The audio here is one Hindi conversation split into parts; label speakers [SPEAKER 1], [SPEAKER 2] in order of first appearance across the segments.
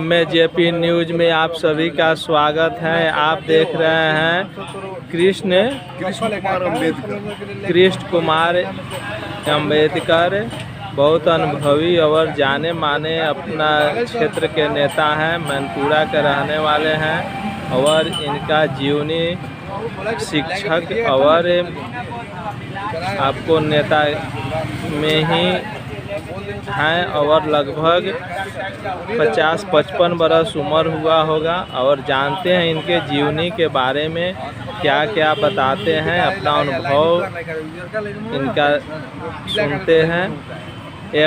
[SPEAKER 1] MAJP न्यूज में आप सभी का स्वागत है। आप देख रहे हैं कृष्ण कुमार अम्बेडकर, बहुत अनुभवी और जाने माने अपना क्षेत्र के नेता हैं। मैनपुरा के रहने वाले हैं और इनका जीवनी शिक्षक और आपको नेता में ही हैं और लगभग 50-55 बरस उम्र हुआ होगा। और जानते हैं इनके जीवनी के बारे में क्या क्या बताते हैं, अपना अनुभव इनका सुनते हैं।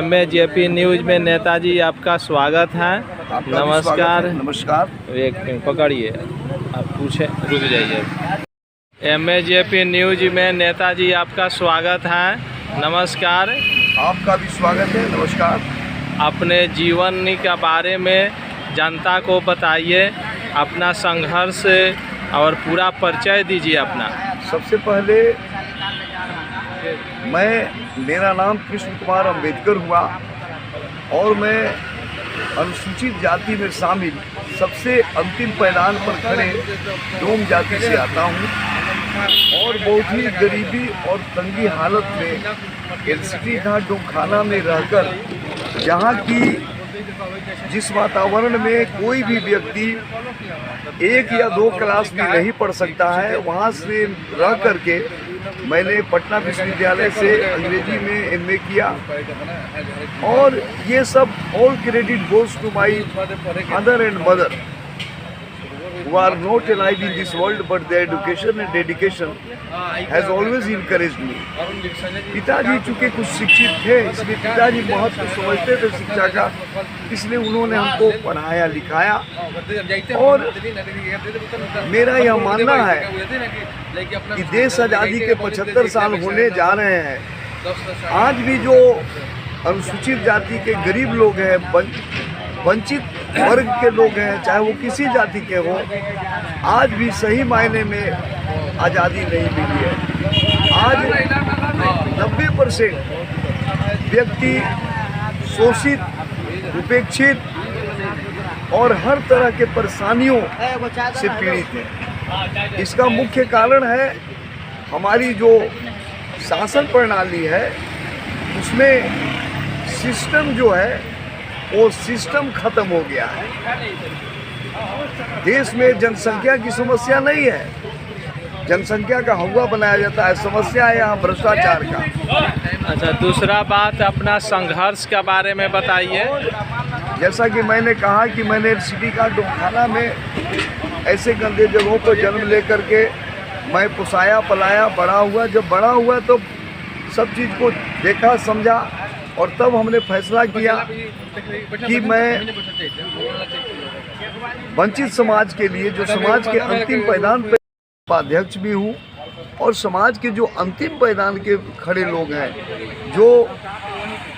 [SPEAKER 1] MAJP न्यूज में नेताजी आपका स्वागत है। नमस्कार।
[SPEAKER 2] नमस्कार।
[SPEAKER 1] एक पकड़िए, आप पूछे, रुक जाइए। MAJP न्यूज में नेताजी आपका स्वागत है। नमस्कार।
[SPEAKER 2] आपका भी स्वागत है। नमस्कार।
[SPEAKER 1] अपने जीवन के बारे में जनता को बताइए, अपना संघर्ष और पूरा परिचय दीजिए अपना।
[SPEAKER 2] सबसे पहले मेरा नाम कृष्ण कुमार अम्बेडकर हुआ और मैं अनुसूचित जाति में शामिल सबसे अंतिम पायदान पर खड़े डोम जाति से आता हूँ और बहुत ही गरीबी और तंगी हालत में एलसीटी घाट डोमखाना में रहकर, जहाँ की जिस वातावरण में कोई भी व्यक्ति 1 या 2 क्लास भी नहीं पढ़ सकता है, वहाँ से रह करके मैंने पटना विश्वविद्यालय से अंग्रेजी में MA किया। और ये सब all credit goes to my father and mother who are not alive in this world, but their education and dedication has always encouraged me. पिताजी चूँकि कुछ शिक्षित थे, इसलिए पिताजी महत्व समझते थे शिक्षा का, इसलिए उन्होंने हमको पढ़ाया लिखाया। और मेरा यह मानना है कि देश आज़ादी के 75 साल होने जा रहे हैं। आज भी जो अनुसूचित जाति के गरीब लोग हैं, वंचित वर्ग के लोग हैं, चाहे वो किसी जाति के हों, आज भी सही मायने में आज़ादी नहीं मिली है। आज 90% व्यक्ति शोषित, उपेक्षित और हर तरह के परेशानियों से पीड़ित है। इसका मुख्य कारण है हमारी जो शासन प्रणाली है, उसमें सिस्टम जो है वो सिस्टम खत्म हो गया है। देश में जनसंख्या की समस्या नहीं है, जनसंख्या का हवा बनाया जाता है। समस्या है यहाँ भ्रष्टाचार का।
[SPEAKER 1] अच्छा, दूसरा बात अपना संघर्ष के बारे में बताइए।
[SPEAKER 2] जैसा कि मैंने कहा कि मैंने सिटी का डोमखाना में ऐसे गंदे जगहों पर जन्म लेकर के मैं पुसाया पलाया बड़ा हुआ। जब बड़ा हुआ तो सब चीज़ को देखा समझा और तब हमने फैसला किया कि मैं वंचित समाज के लिए, जो समाज के अंतिम पायदान पे उपाध्यक्ष भी हूँ, और समाज के जो अंतिम पायदान के खड़े लोग हैं, जो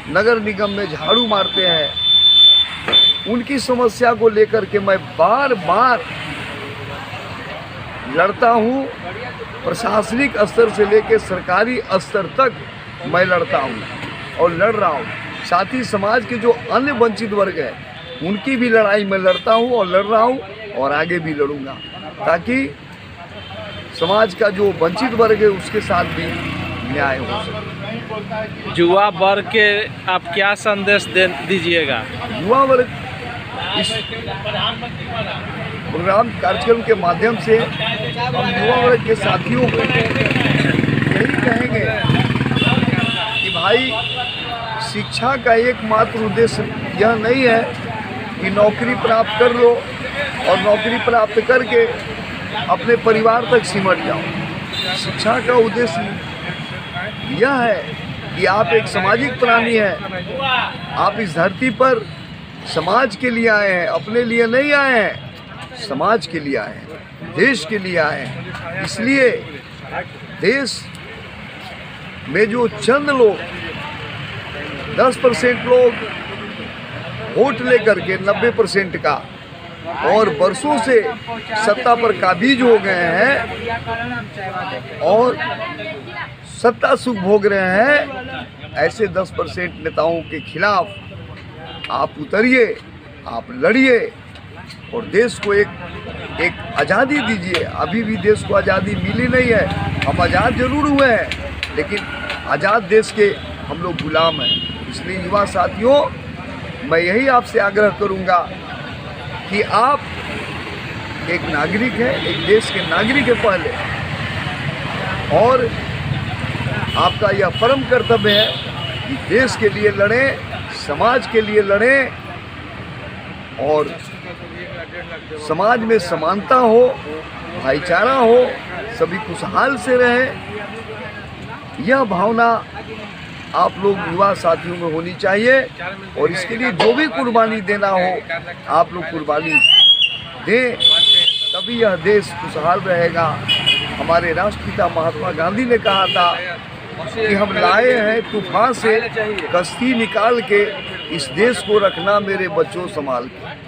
[SPEAKER 2] नगर निगम में झाड़ू मारते हैं, उनकी समस्या को लेकर के मैं बार बार लड़ता हूँ। प्रशासनिक स्तर से लेकर सरकारी स्तर तक मैं लड़ता हूँ और लड़ रहा हूँ। साथ ही समाज के जो अन्य वंचित वर्ग हैं, उनकी भी लड़ाई मैं लड़ता हूँ और लड़ रहा हूँ और आगे भी लड़ूंगा, ताकि समाज का जो वंचित वर्ग है उसके साथ भी न्याय हो सके।
[SPEAKER 1] युवा वर्ग के आप क्या संदेश दीजिएगा?
[SPEAKER 2] युवा वर्ग इस प्रोग्राम कार्यक्रम के माध्यम से हम युवा वर्ग के साथियों को यही कहेंगे कि भाई, शिक्षा का एकमात्र उद्देश्य यह नहीं है कि नौकरी प्राप्त कर लो और नौकरी प्राप्त करके अपने परिवार तक सिमट जाओ। शिक्षा का उद्देश्य यह है कि आप एक सामाजिक प्राणी हैं। आप इस धरती पर समाज के लिए आए हैं, अपने लिए नहीं आए हैं, समाज के लिए आए हैं, देश के लिए आए हैं। इसलिए देश में जो चंद लोग 10% लोग वोट लेकर के 90% का और वर्षों से सत्ता पर काबिज हो गए हैं और सत्ता सुख भोग रहे हैं, ऐसे 10% नेताओं के खिलाफ आप उतरिए, आप लड़िए और देश को एक आज़ादी दीजिए। अभी भी देश को आज़ादी मिली नहीं है, हम आज़ाद जरूर हुए हैं लेकिन आज़ाद देश के हम लोग गुलाम हैं। इसलिए युवा साथियों, मैं यही आपसे आग्रह करूंगा कि आप एक नागरिक हैं, एक देश के नागरिक हैं पहले, और आपका यह परम कर्तव्य है कि देश के लिए लड़ें, समाज के लिए लड़ें और समाज में समानता हो, भाईचारा हो, सभी खुशहाल से रहें। यह भावना आप लोग युवा साथियों में होनी चाहिए और इसके लिए जो भी कुर्बानी देना हो आप लोग कुर्बानी दें, तभी यह देश खुशहाल रहेगा। हमारे राष्ट्रपिता महात्मा गांधी ने कहा था कि हम लाए हैं तूफान से कश्ती निकाल के, इस देश को रखना मेरे बच्चों संभाल के।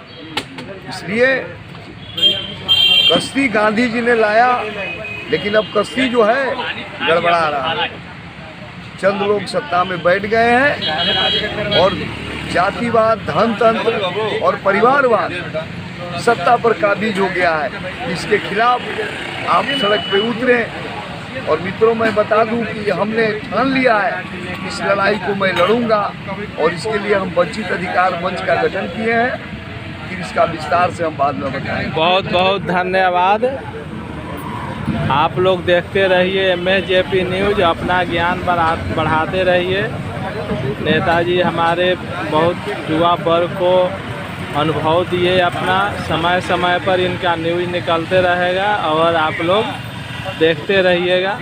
[SPEAKER 2] इसलिए कश्ती गांधी जी ने लाया, लेकिन अब कश्ती जो है गड़बड़ा रहा है। चंद लोग सत्ता में बैठ गए हैं और जातिवाद, धनतंत्र और परिवारवाद सत्ता पर काबिज हो गया है। इसके खिलाफ आप सड़क पे उतरे। और मित्रों, मैं बता दूं कि हमने ठान लिया है, इस लड़ाई को मैं लड़ूंगा और इसके लिए हम वंचित अधिकार मंच का गठन किए हैं। फिर इसका विस्तार से हम बाद में बताएंगे।
[SPEAKER 1] बहुत बहुत धन्यवाद। आप लोग देखते रहिए MSJP न्यूज़, अपना ज्ञान बढ़ाते रहिए। नेताजी हमारे बहुत युवा वर्ग को अनुभव दिए अपना, समय समय पर इनका न्यूज़ निकलते रहेगा और आप लोग देखते रहिएगा।